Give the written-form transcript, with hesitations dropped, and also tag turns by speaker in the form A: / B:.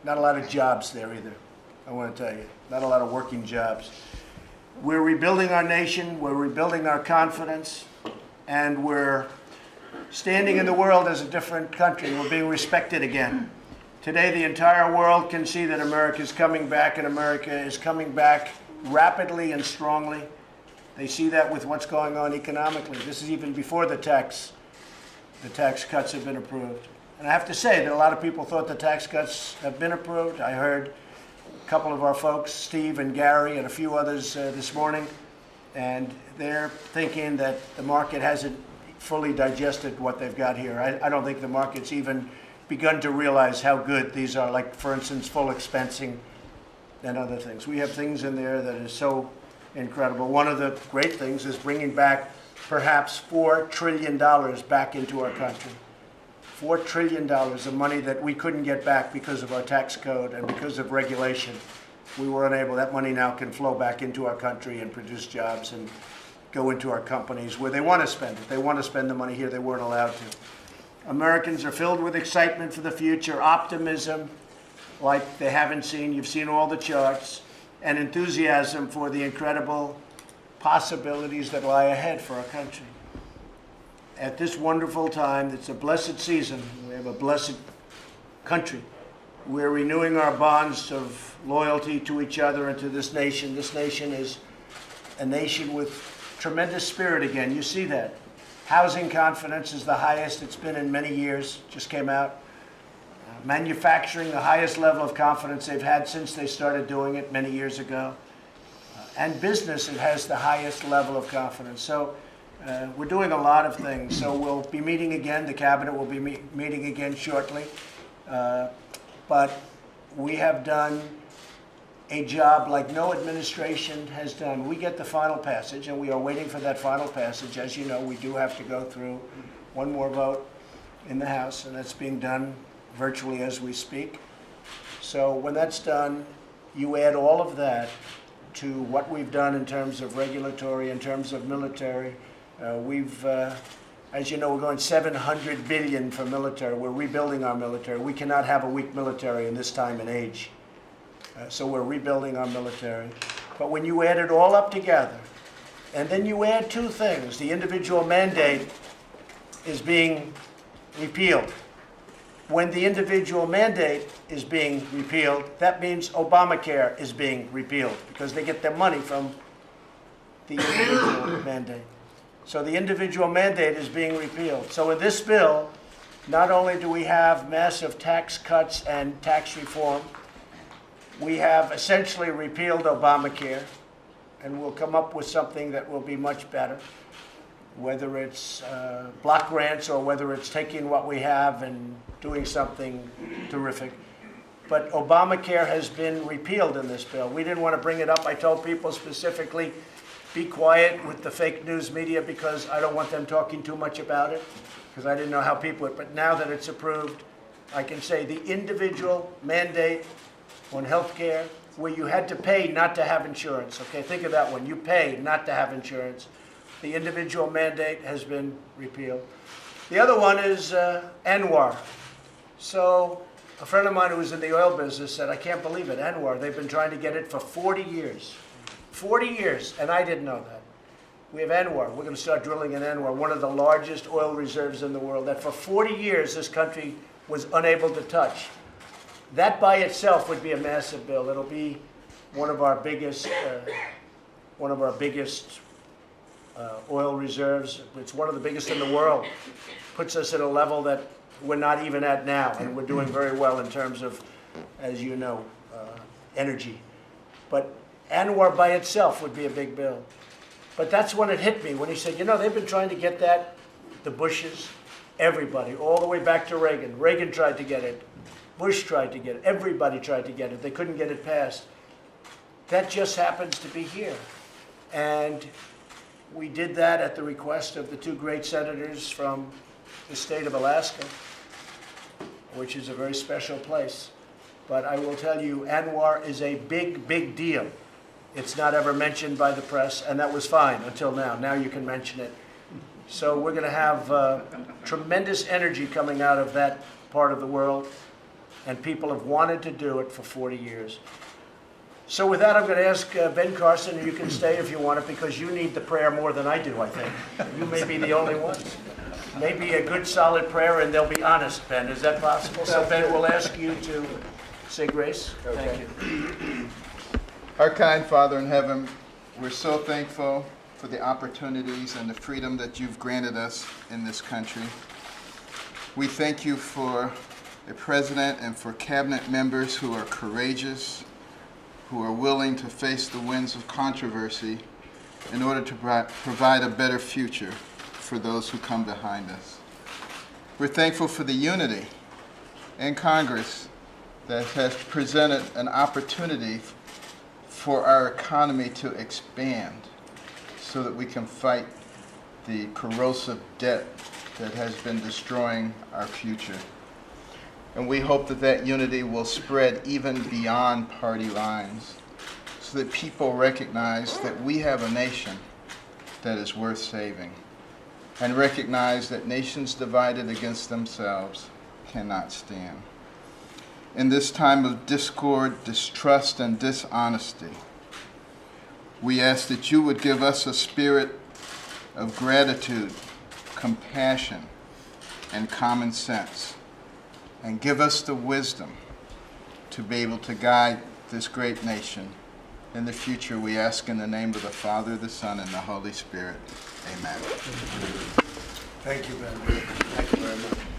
A: Not a lot of jobs there either, I want to tell you. Not a lot of working jobs. We're rebuilding our nation, we're rebuilding our confidence, and we're standing in the world as a different country. We're being respected again. Today, the entire world can see that America is coming back, and America is coming back rapidly and strongly. They see that with what's going on economically. This is even before the tax cuts have been approved. And I have to say that a lot of people thought the tax cuts have been approved. I heard a couple of our folks, Steve and Gary and a few others this morning, and they're thinking that the market hasn't fully digested what they've got here. I don't think the market's even begun to realize how good these are, like, for instance, full expensing and other things. We have things in there that is so incredible. One of the great things is bringing back perhaps $4 trillion back into our country. $4 trillion of money that we couldn't get back because of our tax code and because of regulation. We were unable. That money now can flow back into our country and produce jobs and go into our companies where they want to spend it. They want to spend the money here. They weren't allowed to. Americans are filled with excitement for the future, optimism like they haven't seen. You've seen all the charts, and enthusiasm for the incredible possibilities that lie ahead for our country. At this wonderful time, it's a blessed season. We have a blessed country. We're renewing our bonds of loyalty to each other and to this nation. This nation is a nation with tremendous spirit again. You see that. Housing confidence is the highest it's been in many years, just came out. Manufacturing, the highest level of confidence they've had since they started doing it many years ago. And business, it has the highest level of confidence. So we're doing a lot of things. So we'll be meeting again. The cabinet will be meeting again shortly. But we have done a job like no administration has done. We get the final passage, and we are waiting for that final passage. As you know, we do have to go through one more vote in the House, and that's being done virtually as we speak. So when that's done, you add all of that to what we've done in terms of regulatory, in terms of military. As you know, we're going $700 billion for military. We're rebuilding our military. We cannot have a weak military in this time and age. So we're rebuilding our military. But when you add it all up together, and then you add two things, the individual mandate is being repealed. When the individual mandate is being repealed, that means Obamacare is being repealed because they get their money from the individual mandate. So the individual mandate is being repealed. So in this bill, not only do we have massive tax cuts and tax reform, we have essentially repealed Obamacare, and we'll come up with something that will be much better, whether it's block grants or whether it's taking what we have and doing something terrific. But Obamacare has been repealed in this bill. We didn't want to bring it up. I told people specifically, be quiet with the fake news media because I don't want them talking too much about it, because I didn't know how people would. But now that it's approved, I can say the individual mandate on health care, where you had to pay not to have insurance. Okay, think of that one. You pay not to have insurance. The individual mandate has been repealed. The other one is ANWR. So a friend of mine who was in the oil business said, I can't believe it, ANWR. They've been trying to get it for 40 years. 40 years, and I didn't know that. We have ANWR. We're going to start drilling in ANWR, one of the largest oil reserves in the world, that for 40 years this country was unable to touch. That by itself would be a massive bill. It'll be one of our biggest oil reserves. It's one of the biggest in the world. Puts us at a level that we're not even at now, and we're doing very well in terms of, as you know, energy. But ANWR by itself would be a big bill. But that's when it hit me, when he said, you know, they've been trying to get that, the Bushes, everybody, all the way back to Reagan. Reagan tried to get it. Bush tried to get it. Everybody tried to get it. They couldn't get it passed. That just happens to be here. And we did that at the request of the two great senators from the state of Alaska, which is a very special place. But I will tell you, ANWR is a big, big deal. It's not ever mentioned by the press, and that was fine until now. Now you can mention it. So we're going to have tremendous energy coming out of that part of the world. and people have wanted to do it for 40 years. So with that, I'm going to ask Ben Carson, and you can stay if you want it, because you need the prayer more than I do, I think. You may be the only one. Maybe a good, solid prayer, and they'll be honest, Ben. Is that possible? So, Ben, we'll ask you to say grace. Thank you.
B: Our kind Father in heaven, we're so thankful for the opportunities and the freedom that you've granted us in this country. We thank you for a president and for cabinet members who are courageous, who are willing to face the winds of controversy in order to provide a better future for those who come behind us. We're thankful for the unity in Congress that has presented an opportunity for our economy to expand so that we can fight the corrosive debt that has been destroying our future. And we hope that that unity will spread even beyond party lines so that people recognize that we have a nation that is worth saving, and recognize that nations divided against themselves cannot stand. In this time of discord, distrust, and dishonesty, we ask that you would give us a spirit of gratitude, compassion, and common sense, and give us the wisdom to be able to guide this great nation. In the future, we ask in the name of the Father, the Son, and the Holy Spirit. Amen.
A: Thank you, Ben. Thank you very much.